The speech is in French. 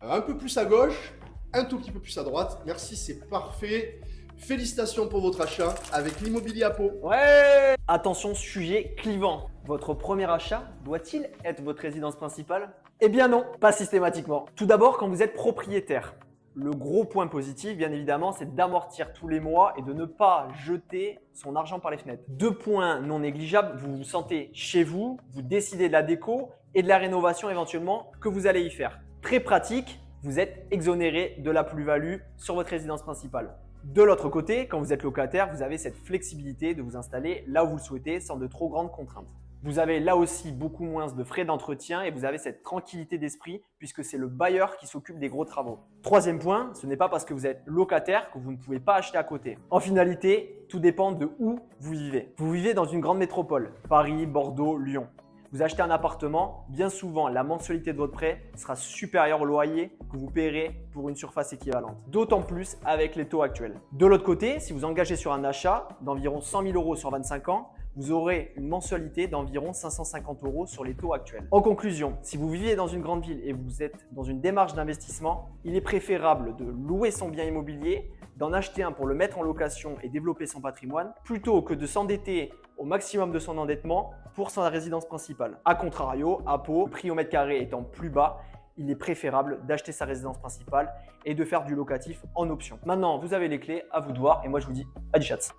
Un peu plus à gauche, un tout petit peu plus à droite. Merci, c'est parfait. Félicitations pour votre achat avec l'immobilier à Pau. Ouais! Attention, sujet clivant. Votre premier achat doit-il être votre résidence principale? Eh bien non, pas systématiquement. Tout d'abord, quand vous êtes propriétaire. Le gros point positif, bien évidemment, c'est d'amortir tous les mois et de ne pas jeter son argent par les fenêtres. Deux points non négligeables, vous vous sentez chez vous, vous décidez de la déco et de la rénovation éventuellement que vous allez y faire. Très pratique, vous êtes exonéré de la plus-value sur votre résidence principale. De l'autre côté, quand vous êtes locataire, vous avez cette flexibilité de vous installer là où vous le souhaitez sans de trop grandes contraintes. Vous avez là aussi beaucoup moins de frais d'entretien et vous avez cette tranquillité d'esprit puisque c'est le bailleur qui s'occupe des gros travaux. Troisième point, ce n'est pas parce que vous êtes locataire que vous ne pouvez pas acheter à côté. En finalité, tout dépend de où vous vivez. Vous vivez dans une grande métropole, Paris, Bordeaux, Lyon. Vous achetez un appartement, bien souvent la mensualité de votre prêt sera supérieure au loyer que vous paierez pour une surface équivalente. D'autant plus avec les taux actuels. De l'autre côté, si vous engagez sur un achat d'environ 100 000 € sur 25 ans, vous aurez une mensualité d'environ 550 € sur les taux actuels. En conclusion, si vous vivez dans une grande ville et vous êtes dans une démarche d'investissement, il est préférable de louer son bien immobilier, d'en acheter un pour le mettre en location et développer son patrimoine, plutôt que de s'endetter au maximum de son endettement pour sa résidence principale. A contrario, à Pau, le prix au mètre carré étant plus bas, il est préférable d'acheter sa résidence principale et de faire du locatif en option. Maintenant, vous avez les clés, à vous de voir et moi je vous dis à du chat.